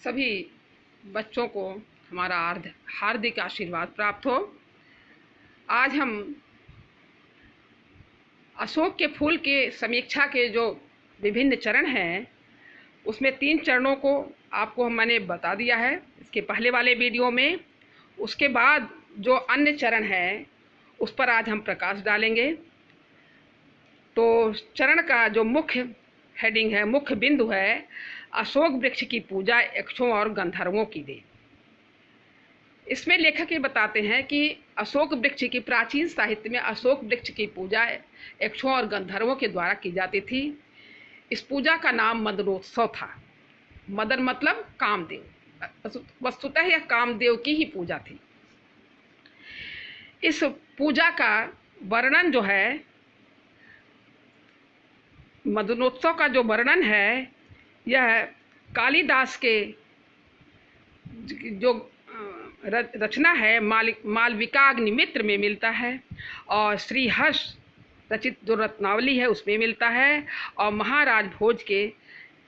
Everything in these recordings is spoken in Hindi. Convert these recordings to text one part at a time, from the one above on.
सभी बच्चों को हमारा हार्दिक आशीर्वाद प्राप्त हो। आज हम अशोक के फूल के समीक्षा के जो विभिन्न चरण हैं, उसमें 3 चरणों को आपको मैंने बता दिया है इसके पहले वाले वीडियो में। उसके बाद जो अन्य चरण है उस पर आज हम प्रकाश डालेंगे। तो चरण का जो मुख्य हेडिंग है, मुख्य बिंदु है, अशोक वृक्ष की पूजा यक्षों और गंधर्वों की दे। इसमें लेखक ये बताते हैं कि अशोक वृक्ष की प्राचीन साहित्य में अशोक वृक्ष की पूजा यक्षों और गंधर्वों के द्वारा की जाती थी। इस पूजा का नाम मदनोत्सव था। मदन मतलब कामदेव, वस्तुतः यह कामदेव की ही पूजा थी। इस पूजा का वर्णन जो है, मदनोत्सव का जो वर्णन है, यह कालिदास के जो रचना है मालविकाग्निमित्र में मिलता है, और श्री हर्ष रचित जो रत्नावली है उसमें मिलता है, और महाराज भोज की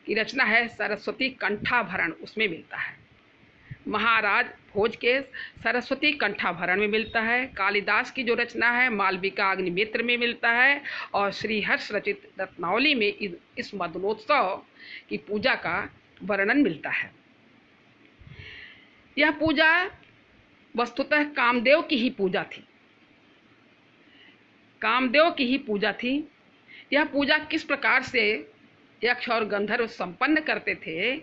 रचना है सरस्वती कंठाभरण, उसमें मिलता है। महाराज भोज के सरस्वती कंठाभरण में मिलता है। कालिदास की जो रचना है मालविकाग्निमित्र में मिलता है, और श्री हर्ष रचित रत्नावली में इस मदनोत्सव की पूजा का वर्णन मिलता है। यह पूजा वस्तुतः कामदेव की ही पूजा थी। कामदेव की ही पूजा थी। यह पूजा किस प्रकार से यक्ष और गंधर्व संपन्न करते थे,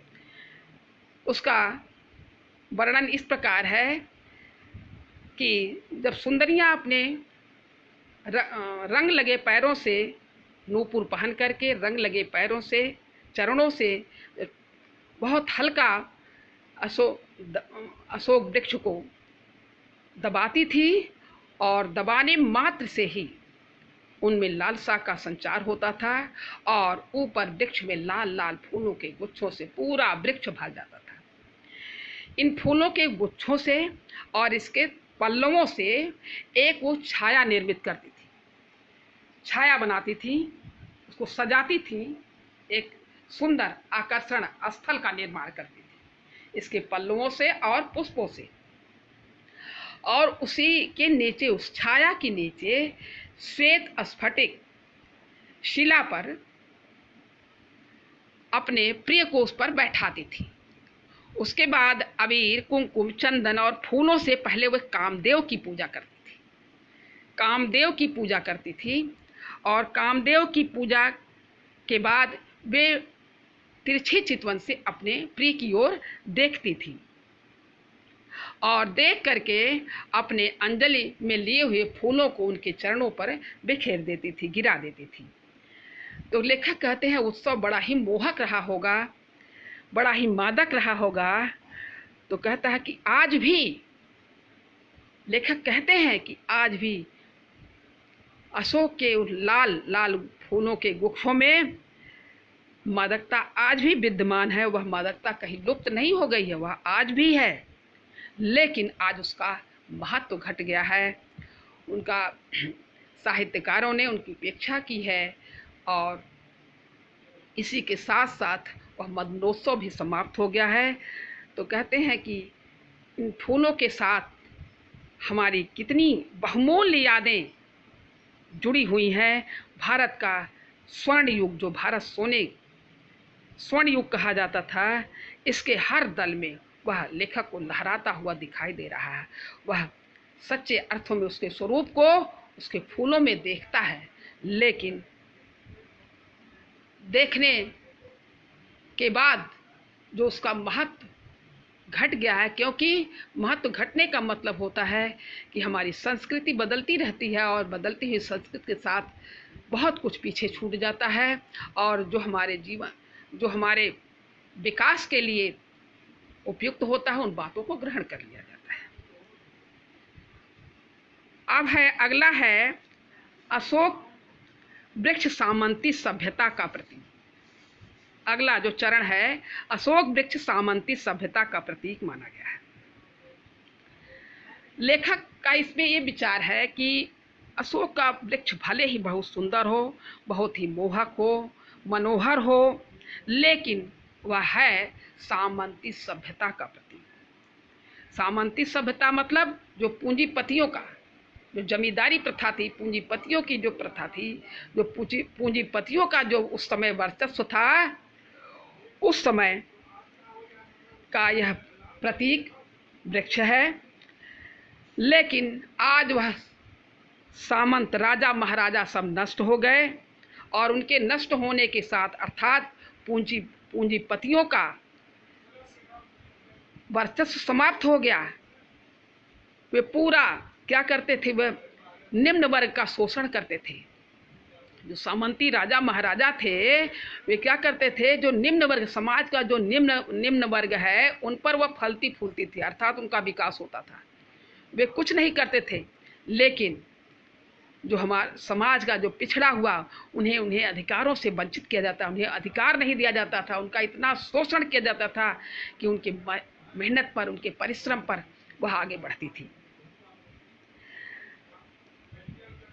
उसका वर्णन इस प्रकार है कि जब सुंदरियां अपने रंग लगे पैरों से, नूपुर पहन करके रंग लगे पैरों से, चरणों से बहुत हल्का अशोक वृक्ष को दबाती थी, और दबाने मात्र से ही उनमें लालसा का संचार होता था, और ऊपर वृक्ष में लाल लाल फूलों के गुच्छों से पूरा वृक्ष भर जाता था। इन फूलों के गुच्छों से और इसके पल्लवों से एक वो छाया निर्मित करती थी, छाया बनाती थी, उसको सजाती थी, एक सुंदर आकर्षण स्थल का निर्माण करती थी इसके पल्लवों से और पुष्पों से। और उसी के नीचे, उस छाया के नीचे श्वेत स्फटिक शिला पर अपने प्रिय को उस पर बैठाती थी। उसके बाद अबीर, कुमकुम, चंदन और फूलों से पहले वह कामदेव की पूजा करती थी। कामदेव की पूजा करती थी, और कामदेव की पूजा के बाद वे तिरछे चितवन से अपने प्रिय की ओर देखती थी, और देख करके अपने अंजलि में लिए हुए फूलों को उनके चरणों पर बिखेर देती थी, गिरा देती थी। तो लेखक कहते हैं उत्सव बड़ा ही मोहक रहा होगा, बड़ा ही मादक रहा होगा। तो कहता है कि आज भी, लेखक कहते हैं कि आज भी अशोक के लाल लाल फूलों के गुच्छों में मादकता आज भी विद्यमान है। वह मादकता कहीं लुप्त नहीं हो गई है, वह आज भी है, लेकिन आज उसका महत्व घट गया है। उनका साहित्यकारों ने उनकी उपेक्षा की है, और इसी के साथ साथ वह मदनोत्सव भी समाप्त हो गया है। तो कहते हैं कि इन फूलों के साथ हमारी कितनी बहुमूल्य यादें जुड़ी हुई हैं। भारत का स्वर्ण युग, जो भारत स्वर्ण युग कहा जाता था, इसके हर दल में वह लेखक को लहराता हुआ दिखाई दे रहा है। वह सच्चे अर्थों में उसके स्वरूप को उसके फूलों में देखता है, लेकिन देखने के बाद जो उसका महत्व घट गया है, क्योंकि महत्व घटने का मतलब होता है कि हमारी संस्कृति बदलती रहती है, और बदलती हुई संस्कृति के साथ बहुत कुछ पीछे छूट जाता है, और जो हमारे जीवन, जो हमारे विकास के लिए उपयुक्त होता है, उन बातों को ग्रहण कर लिया जाता है। अब अगला है अशोक वृक्ष सामंती सभ्यता का प्रतीक। अगला जो चरण है, अशोक वृक्ष सामंती सभ्यता का प्रतीक माना गया है। लेखक का इसमें ये विचार है कि अशोक का वृक्ष भले ही बहुत सुंदर हो, बहुत ही मोहक हो, मनोहर हो, लेकिन वह है सामंती सभ्यता का प्रतीक। सामंती सभ्यता मतलब जो पूंजीपतियों का, जो जमींदारी प्रथा थी, पूंजीपतियों की जो प्रथा थी, जो पूंजीपतियों का जो उस समय वर्चस्व था, उस समय का यह प्रतीक वृक्ष है। लेकिन आज वह सामंत राजा महाराजा सब नष्ट हो गए, और उनके नष्ट होने के साथ अर्थात पूंजीपतियों का वर्चस्व समाप्त हो गया। वे पूरा क्या करते थे, वे निम्न वर्ग का शोषण करते थे। जो सामंती राजा महाराजा थे वे क्या करते थे, जो निम्न वर्ग समाज का जो निम्न वर्ग है उन पर वह फलती फूलती थी, अर्थात उनका विकास होता था। वे कुछ नहीं करते थे, लेकिन जो हमारा समाज का जो पिछड़ा हुआ उन्हें अधिकारों से वंचित किया जाता, उन्हें अधिकार नहीं दिया जाता था, उनका इतना शोषण किया जाता था कि उनकी मेहनत पर, उनके परिश्रम पर वह आगे बढ़ती थी।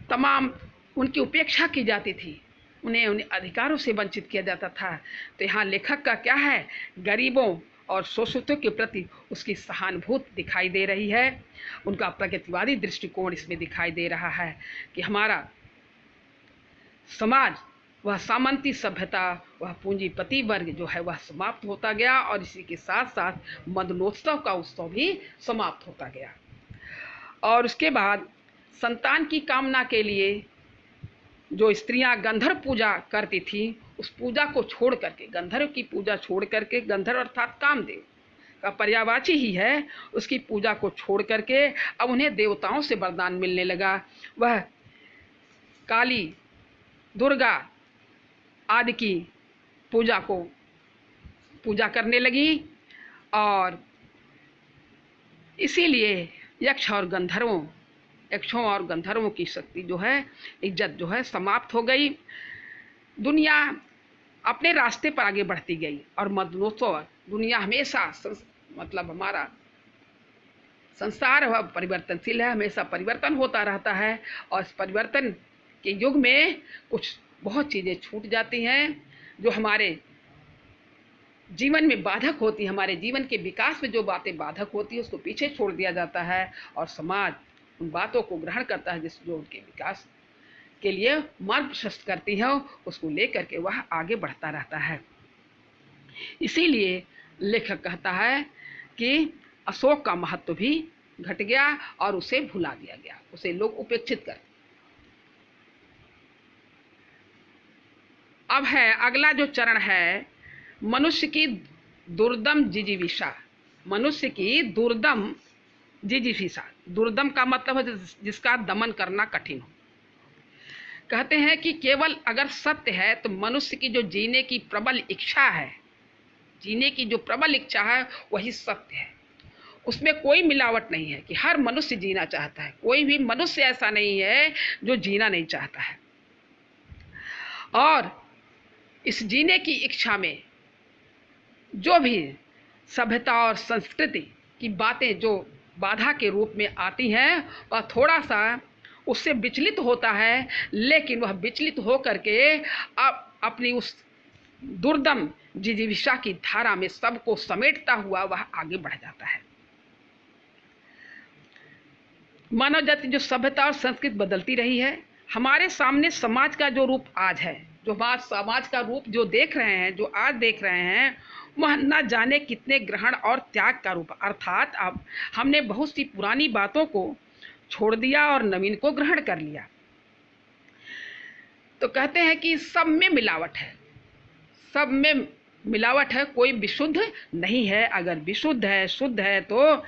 तमाम उनकी उपेक्षा की जाती थी, उन्हें अधिकारों से वंचित किया जाता था। तो यहाँ लेखक का क्या है, गरीबों और शोषितों के प्रति उसकी सहानुभूति दिखाई दे रही है। उनका प्रगतिवादी दृष्टिकोण इसमें दिखाई दे रहा है कि हमारा समाज, वह सामंती सभ्यता, वह पूंजीपति वर्ग जो है वह समाप्त होता गया, और इसी के साथ साथ मदनोत्सव का उत्सव भी समाप्त होता गया। और उसके बाद संतान की कामना के लिए जो स्त्रियां गंधर्व पूजा करती थी, उस पूजा को छोड़ करके, गंधर्व की पूजा छोड़ करके, गंधर्व अर्थात कामदेव का पर्यायवाची ही है, उसकी पूजा को छोड़ करके अब उन्हें देवताओं से वरदान मिलने लगा। वह काली, दुर्गा आदि की पूजा करने लगी, और इसीलिए यक्षों और गंधर्वों की शक्ति जो है, इज्जत जो है समाप्त हो गई। दुनिया अपने रास्ते पर आगे बढ़ती गई, और मदनोत्सव, दुनिया हमेशा मतलब हमारा संसार वह परिवर्तनशील है, हमेशा परिवर्तन होता रहता है, और इस परिवर्तन के युग में कुछ बहुत चीज़ें छूट जाती हैं जो हमारे जीवन में बाधक होती है, हमारे जीवन के विकास में जो बातें बाधक होती है उसको पीछे छोड़ दिया जाता है, और समाज उन बातों को ग्रहण करता है जो उनके विकास के लिए मार्ग प्रशस्त करती है, उसको लेकर के वह आगे बढ़ता रहता है। इसीलिए लेखक कहता है कि अशोक का महत्व भी घट गया और उसे भुला दिया गया, उसे लोग उपेक्षित कर। अब है अगला जो चरण है, मनुष्य की दुर्दम जिजीविषा। मनुष्य की दुर्दम जिजीविषा, दुर्दम का मतलब है जिसका दमन करना कठिन हो। कहते हैं कि केवल अगर सत्य है तो मनुष्य की जो जीने की प्रबल इच्छा है, जीने की जो प्रबल इच्छा है वही सत्य है। उसमें कोई मिलावट नहीं है कि हर मनुष्य जीना चाहता है, कोई भी मनुष्य ऐसा नहीं है जो जीना नहीं चाहता है। और इस जीने की इच्छा में जो भी सभ्यता और संस्कृति की बातें जो बाधा के रूप में आती हैं, वह थोड़ा सा उससे विचलित होता है, लेकिन वह विचलित हो करके अपनी उस दुर्दम जिजीविषा की धारा में सबको समेटता हुआ वह आगे बढ़ जाता है। मानव जाति जो सभ्यता और संस्कृति बदलती रही है, हमारे सामने समाज का जो रूप आज है, जो समाज का रूप जो देख रहे हैं, जो आज देख रहे हैं, वह न जाने कितने ग्रहण और त्याग का रूप, अर्थात अब हमने बहुत सी पुरानी बातों को छोड़ दिया और नवीन को ग्रहण कर लिया। तो कहते हैं कि सब में मिलावट है, सब में मिलावट है, कोई विशुद्ध नहीं है। अगर विशुद्ध है, शुद्ध है, तो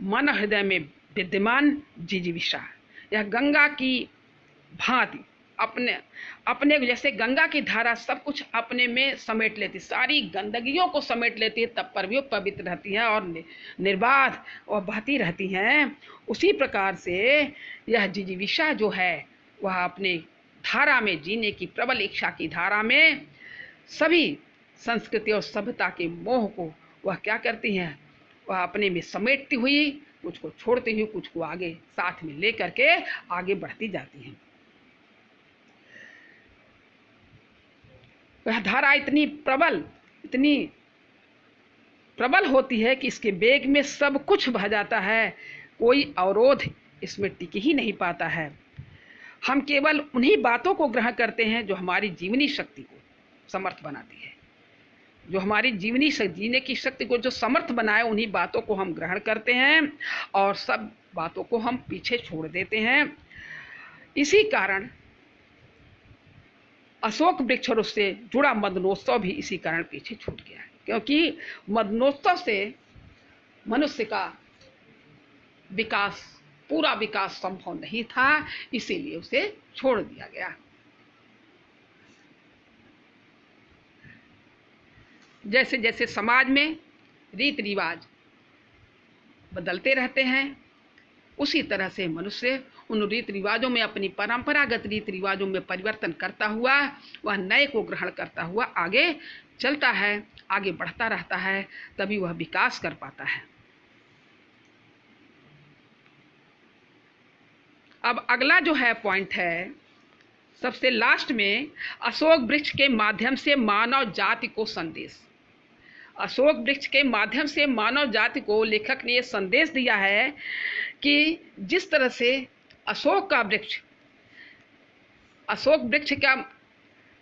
मन हृदय में विद्यमान जिजीविषा, यह गंगा की भांति अपने जैसे गंगा की धारा सब कुछ अपने में समेट लेती, सारी गंदगियों को समेट लेती है, तब पर भी पवित्र रहती हैं और निर्बाध और बहती रहती हैं। उसी प्रकार से यह जिजीविषा जो है वह अपने धारा में, जीने की प्रबल इच्छा की धारा में सभी संस्कृति और सभ्यता के मोह को वह क्या करती हैं, वह अपने में समेटती हुई, कुछ को छोड़ती हुई कुछ को आगे साथ में ले करके आगे बढ़ती जाती हैं। वह धारा इतनी प्रबल, इतनी प्रबल होती है कि इसके वेग में सब कुछ बह जाता है, कोई अवरोध इसमें टिक ही नहीं पाता है। हम केवल उन्हीं बातों को ग्रहण करते हैं जो हमारी जीवनी शक्ति को समर्थ बनाती है, जो हमारी जीवनी जीने की शक्ति को जो समर्थ बनाए, उन्हीं बातों को हम ग्रहण करते हैं और सब बातों को हम पीछे छोड़ देते हैं। इसी कारण अशोक वृक्ष और उससे जुड़ा मदनोत्सव भी इसी कारण पीछे छूट गया है, क्योंकि मदनोत्सव से मनुष्य का विकास, पूरा विकास संभव नहीं था, इसीलिए उसे छोड़ दिया गया। जैसे जैसे समाज में रीति रिवाज बदलते रहते हैं, उसी तरह से मनुष्य उन रीति रिवाजों में, अपनी परंपरागत रीति रिवाजों में परिवर्तन करता हुआ वह नए को ग्रहण करता हुआ आगे चलता है, आगे बढ़ता रहता है, तभी वह विकास कर पाता है। अब अगला जो है पॉइंट है, सबसे लास्ट में, अशोक वृक्ष के माध्यम से मानव जाति को संदेश। अशोक वृक्ष के माध्यम से मानव जाति को लेखक ने यह संदेश दिया है कि जिस तरह से अशोक वृक्ष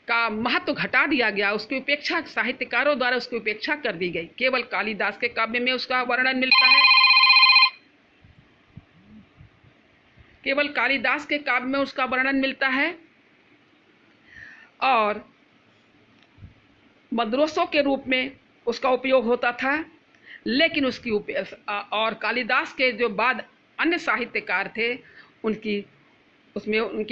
का महत्व घटा दिया गया, उसकी उपेक्षा साहित्यकारों द्वारा उसकी उपेक्षा कर दी गई। केवल कालिदास के काव्य में उसका वर्णन मिलता है, केवल कालिदास के काव्य में उसका वर्णन मिलता है, और मदरसों के रूप में उसका उपयोग होता था। लेकिन और कालिदास के जो बाद अन्य साहित्यकार थे, उनके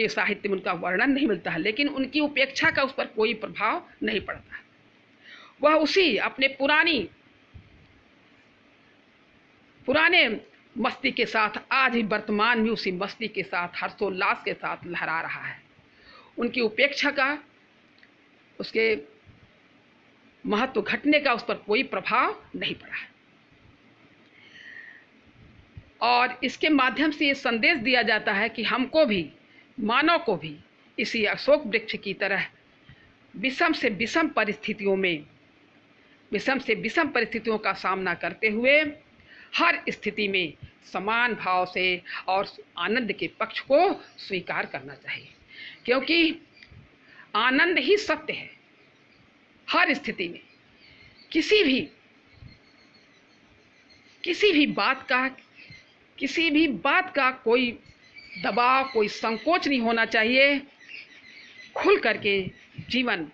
साहित्य में उनका वर्णन नहीं मिलता है, लेकिन उनकी उपेक्षा का उस पर कोई प्रभाव नहीं पड़ता। वह उसी अपने पुराने मस्ती के साथ आज ही वर्तमान में उसी मस्ती के साथ, हर्षोल्लास के साथ लहरा रहा है। उनकी उपेक्षा का, उसके महत्व घटने का उस पर कोई प्रभाव नहीं पड़ा है। और इसके माध्यम से ये संदेश दिया जाता है कि हमको भी, मानव को भी इसी अशोक वृक्ष की तरह विषम से विषम परिस्थितियों का सामना करते हुए हर स्थिति में समान भाव से और आनंद के पक्ष को स्वीकार करना चाहिए, क्योंकि आनंद ही सत्य है। हर स्थिति में किसी भी बात का कोई दबाव, कोई संकोच नहीं होना चाहिए। खुल करके जीवन,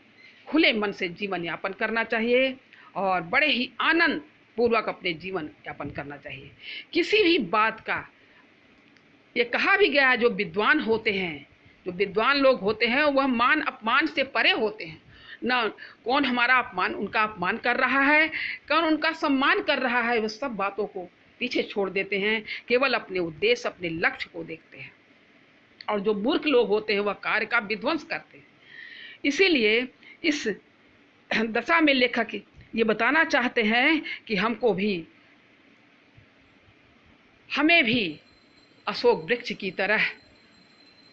खुले मन से जीवन यापन करना चाहिए और बड़े ही आनंद पूर्वक अपने जीवन यापन करना चाहिए। किसी भी बात का, ये कहा भी गया है, जो विद्वान लोग होते हैं वह मान अपमान से परे होते हैं। ना कौन हमारा उनका अपमान कर रहा है, कौन उनका सम्मान कर रहा है, वह सब बातों को पीछे छोड़ देते हैं, केवल अपने उद्देश्य, अपने लक्ष्य को देखते हैं। और जो मूर्ख लोग होते हैं वह कार्य का विध्वंस करते हैं। इसीलिए इस दशा में लेखक ये बताना चाहते हैं कि हमें भी अशोक वृक्ष की तरह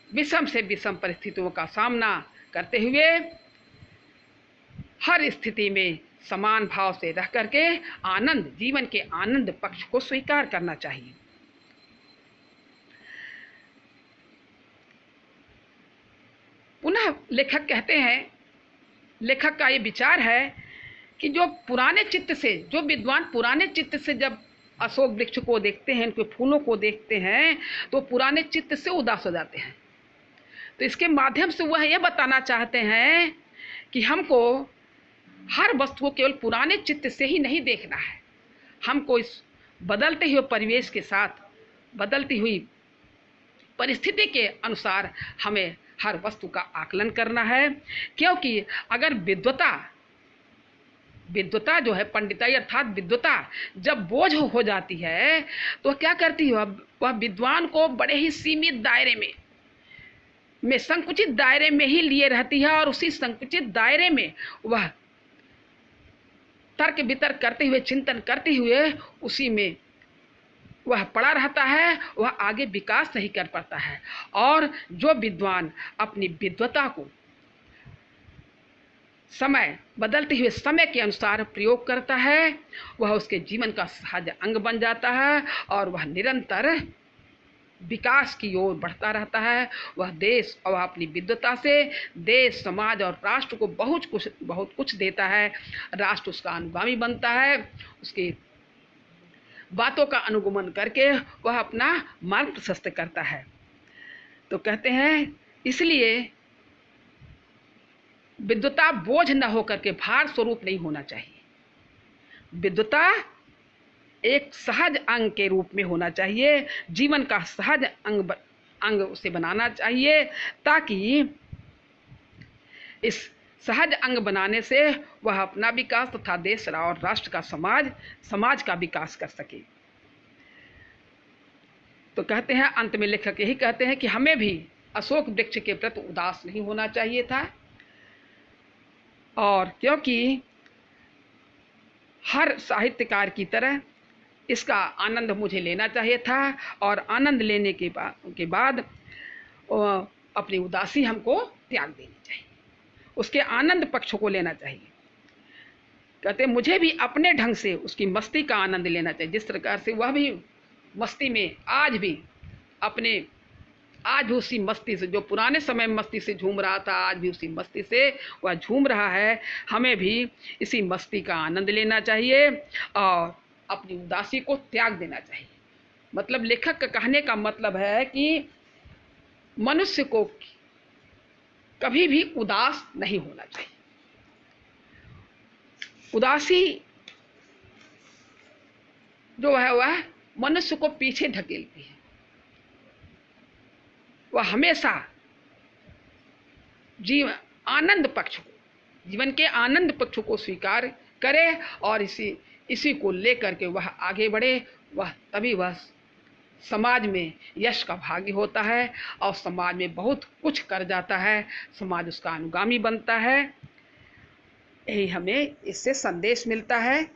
विषम से विषम परिस्थितियों का सामना करते हुए हर स्थिति में समान भाव से रह करके जीवन के आनंद पक्ष को स्वीकार करना चाहिए। पुनः लेखक कहते हैं, लेखक का ये विचार है कि जो विद्वान पुराने चित्त से जब अशोक वृक्ष को देखते हैं, उनके फूलों को देखते हैं, तो पुराने चित्त से उदास हो जाते हैं। तो इसके माध्यम से वह यह बताना चाहते हैं कि हमको हर वस्तु को केवल पुराने चित्त से ही नहीं देखना है, हमको इस बदलते हुए परिवेश के साथ, बदलती हुई परिस्थिति के अनुसार हमें हर वस्तु का आकलन करना है। क्योंकि अगर विद्वता जो है, पंडिताई अर्थात विद्वता जब बोझ हो जाती है तो क्या करती है, वह विद्वान को बड़े ही सीमित दायरे में संकुचित दायरे में ही लिए रहती है, और उसी संकुचित दायरे में वह तर्क वितर्क करते हुए, चिंतन करते हुए उसी में वह पड़ा रहता है, वह आगे विकास नहीं कर पाता है। और जो विद्वान अपनी विद्वता को समय बदलते हुए समय के अनुसार प्रयोग करता है, वह उसके जीवन का सहज अंग बन जाता है और वह निरंतर विकास की ओर बढ़ता रहता है। वह देश और अपनी विद्वता से देश, समाज और राष्ट्र को बहुत कुछ देता है। राष्ट्र उसका अनुगामी बनता है, उसकी बातों का अनुगमन करके वह अपना मार्ग प्रशस्त करता है। तो कहते हैं इसलिए विद्वता बोझ न होकर के भार स्वरूप नहीं होना चाहिए। विद्वता एक सहज अंग के रूप में होना चाहिए, जीवन का सहज अंग उसे बनाना चाहिए, ताकि इस सहज अंग बनाने से वह अपना विकास तथा देश और राष्ट्र का समाज का विकास कर सके। तो कहते हैं अंत में लेखक यही कहते हैं कि हमें भी अशोक वृक्ष के प्रति उदास नहीं होना चाहिए था, और क्योंकि हर साहित्यकार की तरह इसका आनंद मुझे लेना चाहिए था, और आनंद लेने के बाद अपनी उदासी हमको त्याग देनी चाहिए, उसके आनंद पक्ष को लेना चाहिए। कहते मुझे भी अपने ढंग से उसकी मस्ती का आनंद लेना चाहिए, जिस प्रकार से वह भी मस्ती में आज भी उसी मस्ती से, जो पुराने समय में मस्ती से झूम रहा था, आज भी उसी मस्ती से वह झूम रहा है। हमें भी इसी मस्ती का आनंद लेना चाहिए और अपनी उदासी को त्याग देना चाहिए। मतलब लेखक का कहने का मतलब है कि मनुष्य को कभी भी उदास नहीं होना चाहिए। उदासी जो है वह मनुष्य को पीछे ढकेलती है। वह हमेशा जीवन के आनंद पक्ष को स्वीकार करे और इसी को लेकर के वह आगे बढ़े। तभी वह समाज में यश का भागी होता है और समाज में बहुत कुछ कर जाता है, समाज उसका अनुगामी बनता है। यही हमें इससे संदेश मिलता है।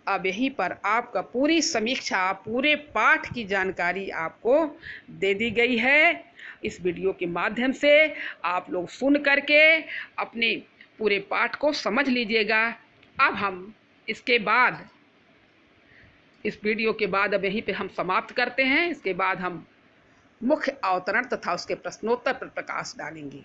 अब यहीं पर आपका पूरी समीक्षा, पूरे पाठ की जानकारी आपको दे दी गई है। इस वीडियो के माध्यम से आप लोग सुन करके अपने पूरे पाठ को समझ लीजिएगा। अब हम इस वीडियो के बाद अब यहीं पे हम समाप्त करते हैं। इसके बाद हम मुख्य अवतरण तथा उसके प्रश्नोत्तर पर प्रकाश डालेंगे।